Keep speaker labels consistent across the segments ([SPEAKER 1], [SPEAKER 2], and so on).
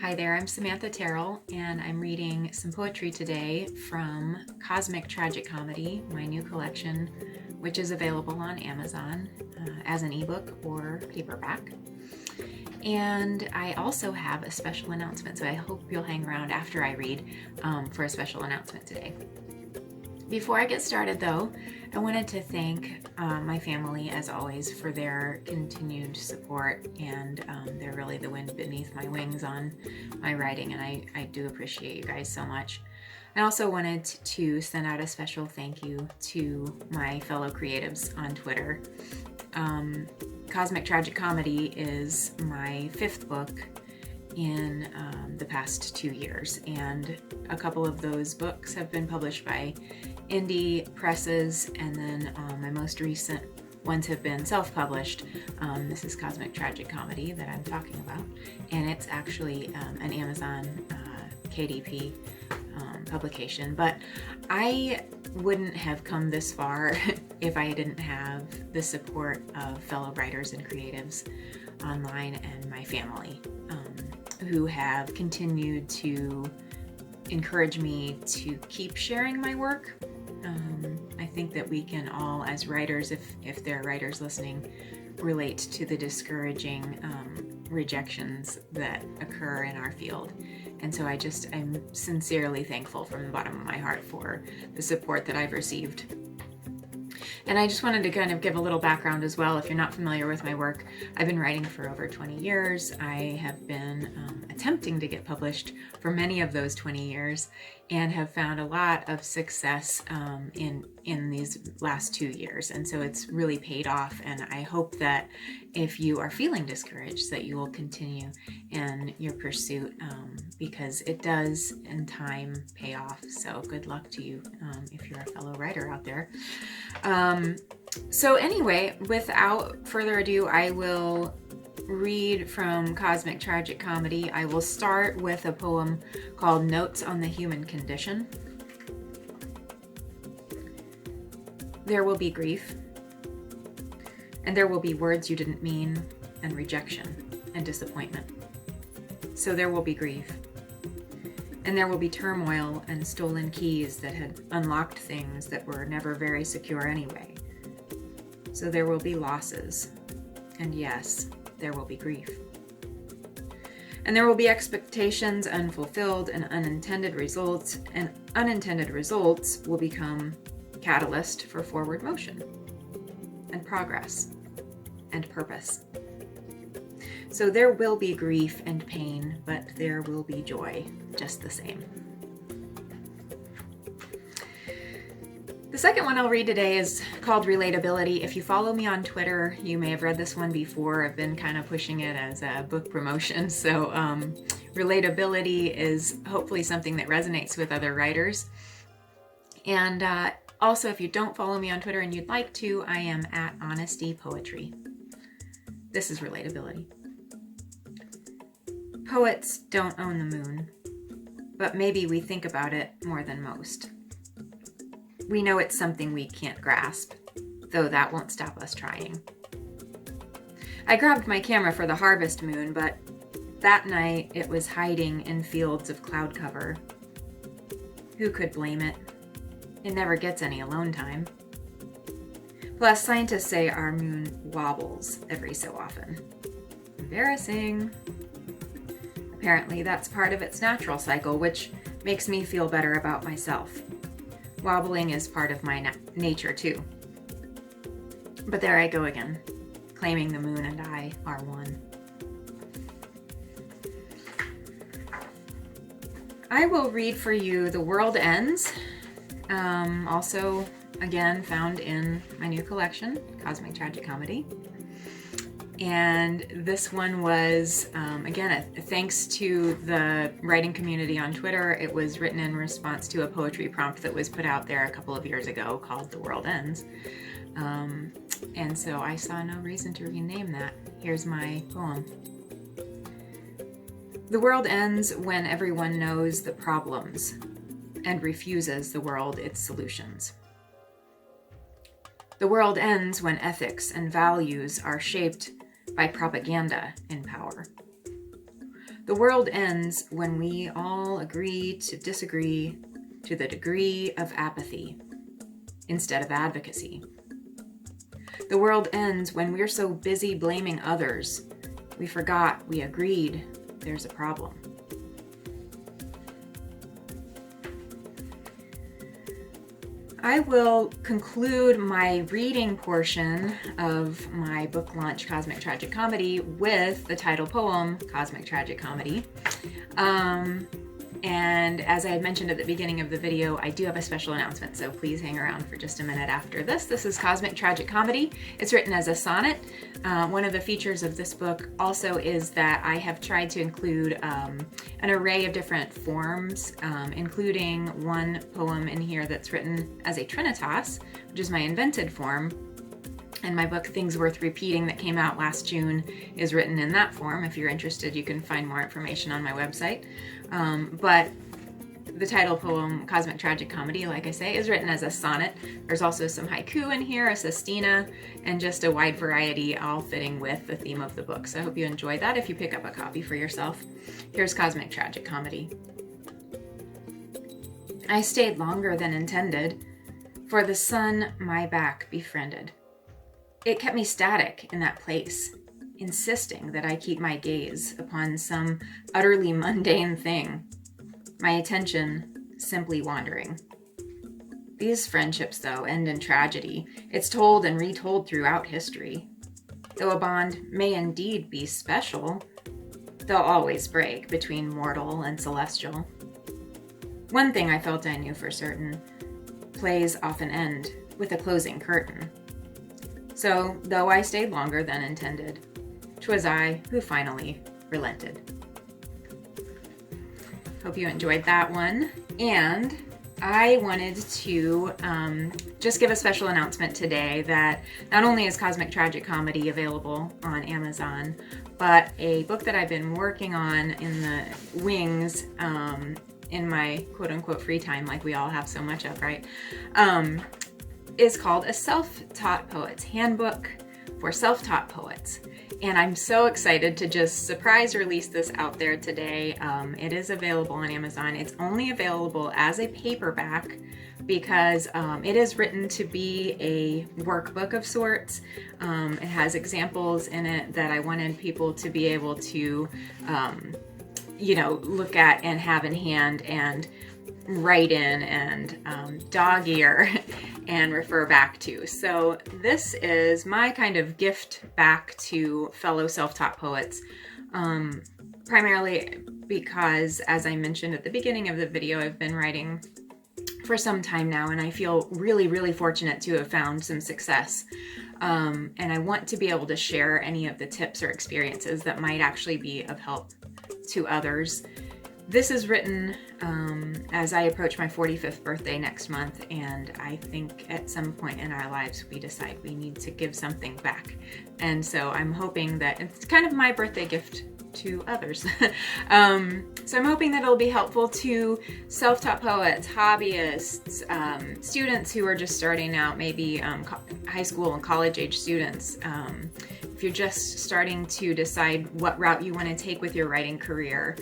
[SPEAKER 1] Hi there, I'm Samantha Terrell, and I'm reading some poetry today from Cosmic Tragicomedy, my new collection, which is available on Amazon as an ebook or paperback. And I also have a special announcement, so I hope you'll hang around after I read for a special announcement today. Before I get started though, I wanted to thank my family, as always, for their continued support, and they're really the wind beneath my wings on my writing, and I do appreciate you guys so much. I also wanted to send out a special thank you to my fellow creatives on Twitter. Cosmic Tragicomedy is my 5th book in the past 2 years, and a couple of those books have been published by indie presses, and then my most recent ones have been self-published. This is Cosmic Tragicomedy that I'm talking about, and it's actually an Amazon KDP publication, but I wouldn't have come this far if I didn't have the support of fellow writers and creatives online and my family, who have continued to encourage me to keep sharing my work. I think that we can all, as writers, if there are writers listening, relate to the discouraging rejections that occur in our field. And so I'm sincerely thankful from the bottom of my heart for the support that I've received. And I just wanted to kind of give a little background as well. If you're not familiar with my work, I've been writing for over 20 years. I have been attempting to get published for many of those 20 years and have found a lot of success in these last 2 years. And so it's really paid off. And I hope that if you are feeling discouraged, that you will continue in your pursuit, because it does in time pay off. So good luck to you if you're a fellow writer out there. So anyway, without further ado, I will read from Cosmic Tragicomedy. I will start with a poem called Notes on the Human Condition. There will be grief, and there will be words you didn't mean, and rejection and disappointment. So there will be grief, and there will be turmoil and stolen keys that had unlocked things that were never very secure anyway. So there will be losses, and yes, there will be grief. And there will be expectations unfulfilled and unintended results will become catalyst for forward motion and progress and purpose. So there will be grief and pain, but there will be joy just the same. The second one I'll read today is called Relatability. If you follow me on Twitter, you may have read this one before. I've been kind of pushing it as a book promotion. So relatability is hopefully something that resonates with other writers. And also, if you don't follow me on Twitter and you'd like to, I am at Honesty Poetry. This is relatability. Poets don't own the moon, but maybe we think about it more than most. We know it's something we can't grasp, though that won't stop us trying. I grabbed my camera for the harvest moon, but that night it was hiding in fields of cloud cover. Who could blame it? It never gets any alone time. Plus, scientists say our moon wobbles every so often. Embarrassing. Apparently, that's part of its natural cycle, which makes me feel better about myself. Wobbling is part of my nature too. But there I go again, claiming the moon and I are one. I will read for you The World Ends, also again found in my new collection, Cosmic Tragicomedy. And this one was, again, thanks to the writing community on Twitter. It was written in response to a poetry prompt that was put out there a couple of years ago called The World Ends. And so I saw no reason to rename that. Here's my poem. The world ends when everyone knows the problems and refuses the world its solutions. The world ends when ethics and values are shaped by propaganda in power. The world ends when we all agree to disagree to the degree of apathy instead of advocacy. The world ends when we're so busy blaming others, we forgot we agreed there's a problem. I will conclude my reading portion of my book launch, Cosmic Tragicomedy, with the title poem, Cosmic Tragicomedy. And as I had mentioned at the beginning of the video, I do have a special announcement, so please hang around for just a minute after this. This is Cosmic Tragicomedy. It's written as a sonnet. One of the features of this book also is that I have tried to include an array of different forms, including one poem in here that's written as a trinitas, which is my invented form. And my book, Things Worth Repeating, that came out last June, is written in that form. If you're interested, you can find more information on my website. But the title poem, Cosmic Tragicomedy, like I say, is written as a sonnet. There's also some haiku in here, a sestina, and just a wide variety, all fitting with the theme of the book. So I hope you enjoy that if you pick up a copy for yourself. Here's Cosmic Tragicomedy. I stayed longer than intended, for the sun my back befriended. It kept me static in that place, insisting that I keep my gaze upon some utterly mundane thing, my attention simply wandering. These friendships, though, end in tragedy. It's told and retold throughout history. Though a bond may indeed be special, they'll always break between mortal and celestial. One thing I felt I knew for certain, plays often end with a closing curtain. So, though I stayed longer than intended, 'twas I who finally relented. Hope you enjoyed that one. And I wanted to just give a special announcement today that not only is Cosmic Tragicomedy available on Amazon, but a book that I've been working on in the wings in my quote-unquote free time, like we all have so much of, right? Is called A Self-Taught Poet's Handbook for Self-Taught Poets. And I'm so excited to just surprise release this out there today. It is available on Amazon. It's only available as a paperback because it is written to be a workbook of sorts. It has examples in it that I wanted people to be able to, look at and have in hand and write in and dog ear and refer back to. So this is my kind of gift back to fellow self-taught poets, primarily because, as I mentioned at the beginning of the video, I've been writing for some time now, and I feel really, really fortunate to have found some success. And I want to be able to share any of the tips or experiences that might actually be of help to others. This is written as I approach my 45th birthday next month, and I think at some point in our lives we decide we need to give something back. And so I'm hoping that it's kind of my birthday gift to others. So I'm hoping that it'll be helpful to self-taught poets, hobbyists, students who are just starting out, maybe high school and college age students. If you're just starting to decide what route you want to take with your writing career,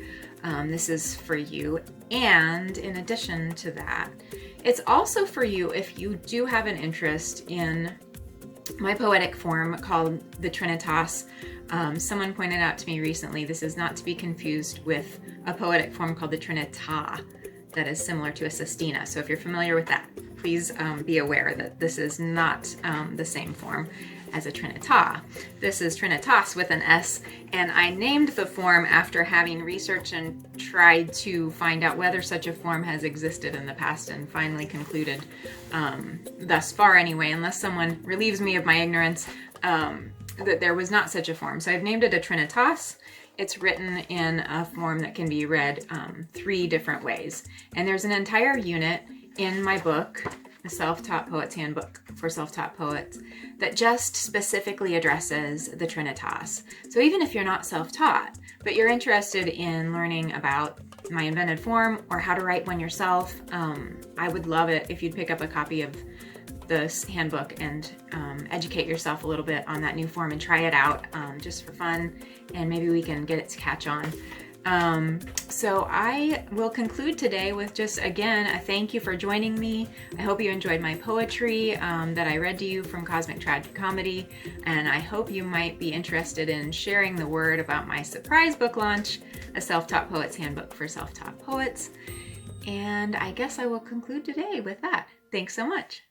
[SPEAKER 1] this is for you. And in addition to that, it's also for you if you do have an interest in my poetic form called the trinitas. Someone pointed out to me recently, this is not to be confused with a poetic form called the trinita that is similar to a sestina. So if you're familiar with that, please be aware that this is not the same form as a trinita. This is trinitas with an S, and I named the form after having researched and tried to find out whether such a form has existed in the past, and finally concluded, thus far anyway, unless someone relieves me of my ignorance, that there was not such a form. So I've named it a trinitas. It's written in a form that can be read 3 different ways. And there's an entire unit in my book, The Self-Taught Poet's Handbook for Self-Taught Poets, that just specifically addresses the trinitas. So even if you're not self-taught, but you're interested in learning about my invented form or how to write one yourself, I would love it if you'd pick up a copy of this handbook and educate yourself a little bit on that new form and try it out just for fun, and maybe we can get it to catch on. So I will conclude today with just, again, a thank you for joining me. I hope you enjoyed my poetry that I read to you from Cosmic Tragicomedy, and I hope you might be interested in sharing the word about my surprise book launch, A Self-Taught Poet's Handbook for Self-Taught Poets. And I guess I will conclude today with that. Thanks so much.